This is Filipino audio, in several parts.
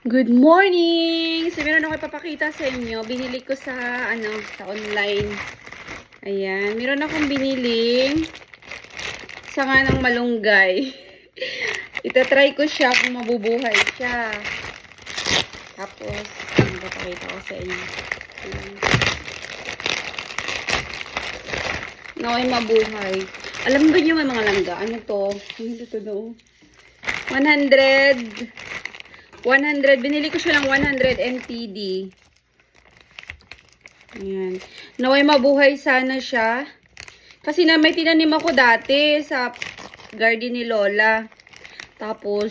Good morning! So, meron ako ipapakita sa inyo. Binili ko sa, sa online. Ayan. Meron akong biniling sanga ng malunggay. Itatry ko siya kung mabubuhay siya. Tapos, ipapakita ko sa inyo. Ayan. Naway mabuhay. Alam ba niyo may mga langga? Ano to? Ano to do? 100, binili ko siya ng 100 NTD. Ayan. Naway mabuhay sana siya. Kasi na may tinanim ako dati sa garden ni Lola. Tapos,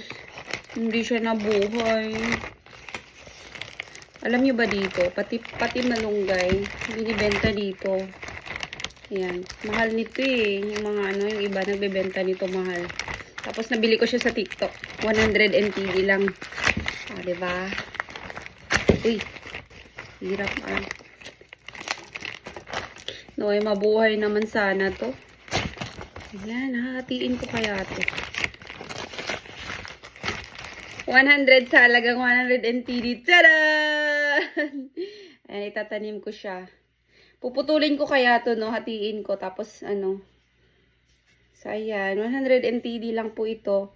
hindi siya nabuhay. Alam niyo ba dito? Pati malunggay. Binibenta dito. Ayan. Mahal nito eh. Yung mga yung iba nagbebenta nito mahal. Tapos, nabili ko siya sa TikTok. 100 NTD lang. Ah, diba? Uy. Hirap ah. Naway mabuhay naman sana to. Ayan, hahatiin ko kaya to. 100 sa halagang 100 NTD. Tada! Ayan, itatanim ko siya. Puputulin ko kaya to, no? Hatiin ko. Tapos, So, ayan. 100 NTD lang po ito.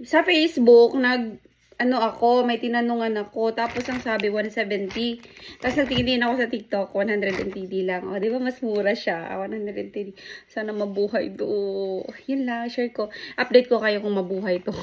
Sa Facebook, may tinanungan ako. Tapos, ang sabi, 170. Tapos, nagtingin ako sa TikTok, 100 NTD lang. O, di ba mas mura siya? 100 NTD. Sana mabuhay to. Yun lang, share ko. Update ko kayo kung mabuhay to.